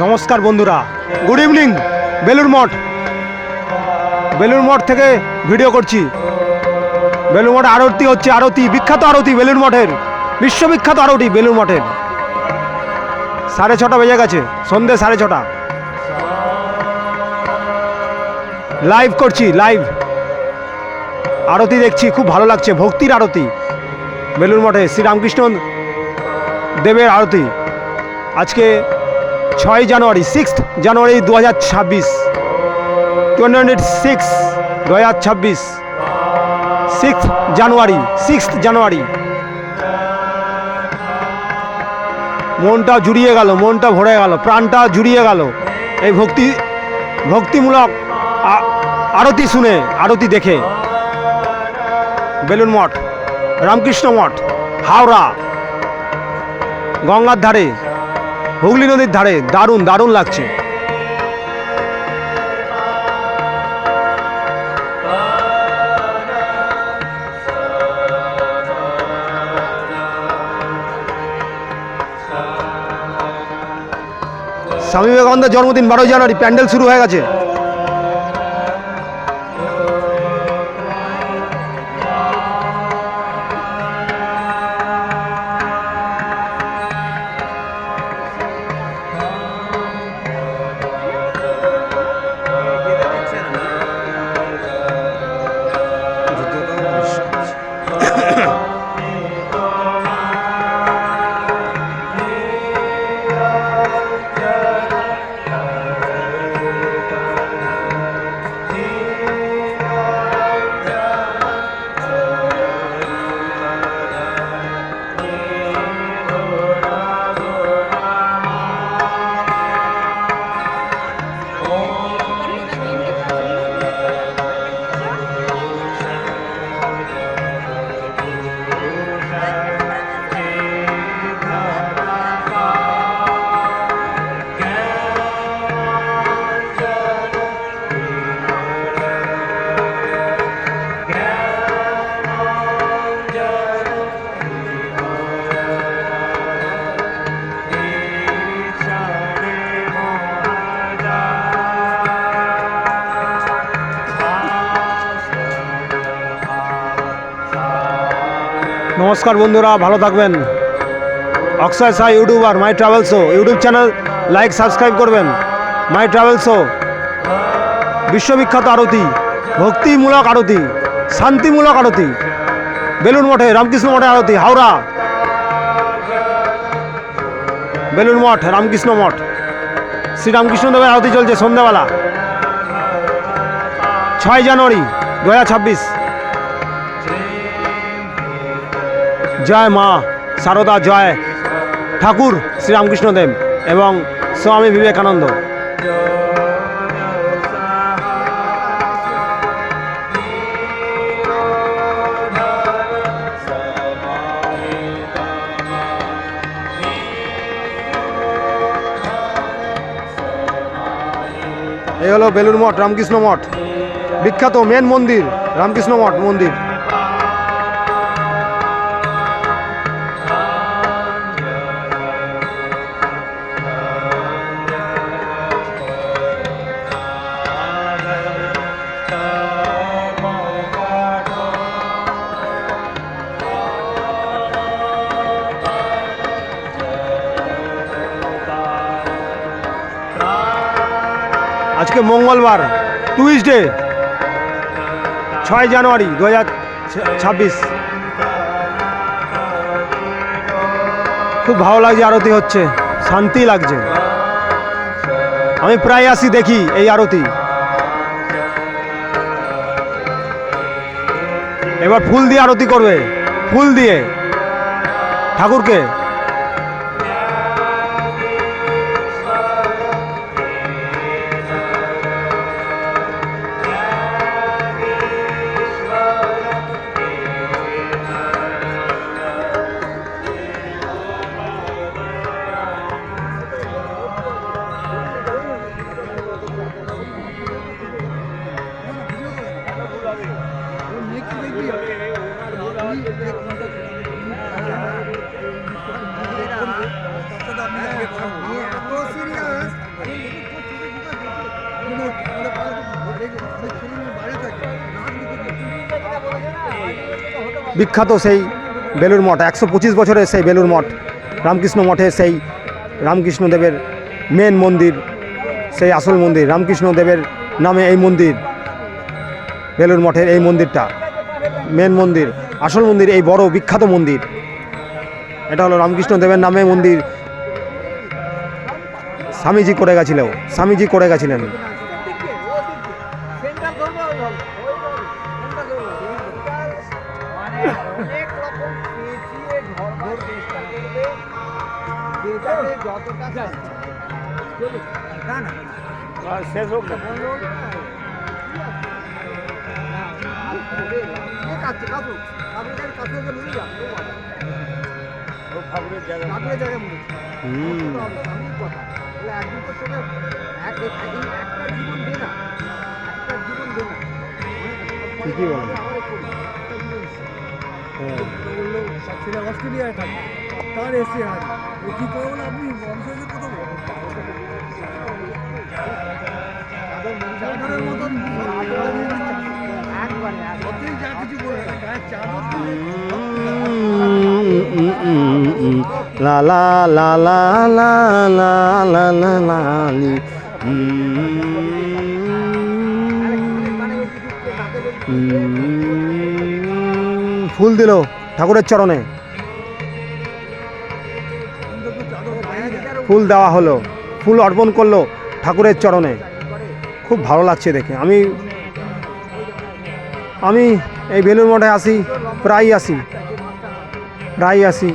নমস্কার বন্ধুরা, good evening. Belur Math থেকে ভিডিও করছি। বেলুড় মঠ আরতি হচ্ছে, আরতি, বিখ্যাত আরতি বেলুড় মঠের, বিশ্ববিখ্যাত আরতি বেলুড় মঠের। 6:30 বেজে গেছে, সন্ধ্যে 6:30। লাইভ করছি, লাইভ আরতি দেখছি, খুব ভালো লাগছে। ভক্তির আরতি বেলুড় মঠে, শ্রীরামকৃষ্ণ দেবের আরতি। আজকে 6 জানুয়ারি, 6 জানুয়ারি 2026, 2026, 6 জানুয়ারি। মনটা জুড়িয়ে গেল, মনটা ভরে গেল, প্রাণটা জুড়িয়ে গেল এই ভক্তিমূলক আরতি শুনে, আরতি দেখে। বেলুড় মঠ, রামকৃষ্ণ মঠ, হাওড়া, গঙ্গার ধারে, হুগলি নদীর ধারে। দারুণ দারুণ লাগছে। স্বামী বিবেকানন্দের জন্মদিন 12 জানুয়ারি, প্যান্ডেল শুরু হয়ে গেছে। নমস্কার বন্ধুরা, ভালো থাকবেন। Akshay Sai YouTuber, my travel show YouTube channel like subscribe করবেন। মাই ট্রাভেল শো, বিশ্ববিখ্যাত আরতি, ভক্তিমূলক আরতি, শান্তিমূলক আরতি বেলুড় মঠে, রামকৃষ্ণ মঠে আরতি। হাওড়া, বেলুড় মঠ, রামকৃষ্ণ মঠ, শ্রীরামকৃষ্ণ দেবের আরতি চলছে সন্ধ্যাবেলা। 6 জানুয়ারি 2026। জয় মা সারদা, জয় ঠাকুর শ্রীরামকৃষ্ণ দেব এবং স্বামী বিবেকানন্দ। এই হলো বেলুড় মঠ, রামকৃষ্ণ মঠ, বিখ্যাত মেন মন্দির রামকৃষ্ণ মঠ মন্দির। আজকে মঙ্গলবার, টুইসডে, 6 জানুয়ারি 2026। খুব ভালো লাগছে, আরতি হচ্ছে, শান্তি লাগছে। আমি প্রায় আসি, দেখি এই আরতি। এবার ফুল দিয়ে আরতি করবে, ফুল দিয়ে ঠাকুরকে। বিখ্যাত সেই বেলুড় মঠ, 125 বছরের সেই বেলুড় মঠ, রামকৃষ্ণ মঠের সেই রামকৃষ্ণদেবের মেন মন্দির, সেই আসল মন্দির, রামকৃষ্ণদেবের নামে এই মন্দির, বেলুড় মঠের এই মন্দিরটা মেন মন্দির, আসল মন্দির, এই বড় বিখ্যাত মন্দির। এটা হলো রামকৃষ্ণদেবের নামে মন্দির। স্বামীজি করে গেছিলেন। শেষ হোক ঠিকই বলেন। অস্ট্রেলিয়ায় থাকে, তার এসে হয় কি করে বলে আপনি বংশের কথা বলেন মতন যা কিছু বলে লা লা লা লা লা লা লা লা লা লি। ফুল দিল ঠাকুরের চরণে, ফুল দেওয়া হলো, ফুল অর্পণ করলো ঠাকুরের চরণে। খুব ভালো লাগছে দেখে। আমি এই বেলুড় মঠে আসি, প্রায়ই আসি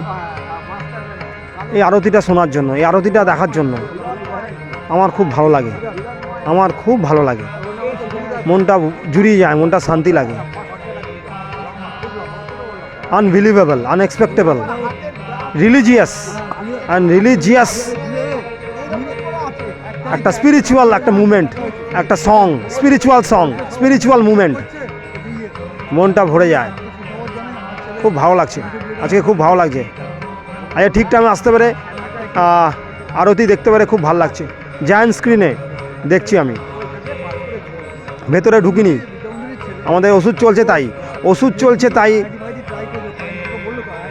এই আরতিটা শোনার জন্য, এই আরতিটা দেখার জন্য। আমার খুব ভালো লাগে, মনটা জুড়িয়ে যায়, মনটা শান্তি লাগে। আনবিলিভেবল, আনএক্সপেক্টেবল, রিলিজিয়াস একটা স্পিরিচুয়াল একটা মুভমেন্ট, একটা সং, স্পিরিচুয়াল মুভমেন্ট। মনটা ভরে যায়, খুব ভালো লাগছে আজকে, খুব ভালো লাগছে। আজকে ঠিক টাইমে আসতে পারে, আরতি দেখতে পারে, খুব ভালো লাগছে। জায়ান্ট স্ক্রিনে দেখছি, আমি ভেতরে ঢুকিনি, আমাদের ওষুধ চলছে তাই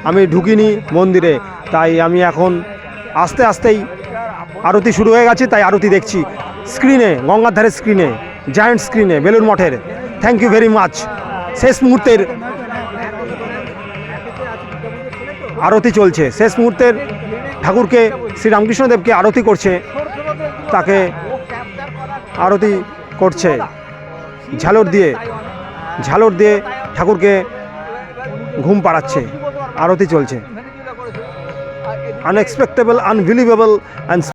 আমি ঢুকিনি মন্দিরে। তাই আমি এখন আস্তেই আরতি শুরু হয়ে গেছে, তাই আরতি দেখছি স্ক্রিনে, গঙ্গার ধারের স্ক্রিনে, জায়ান্ট স্ক্রিনে, বেলুড় মঠের। Thank you very much. শেষ মুহূর্তের আরতি চলছে, শেষ মুহূর্তের ঠাকুরকে, শ্রী রামকৃষ্ণদেবকে আরতি করছে, তাকে আরতি করছে ঝালর দিয়ে ঠাকুরকে ঘুম পাড়াচ্ছে, আরতি চলছে। Unexpectable, unbelievable and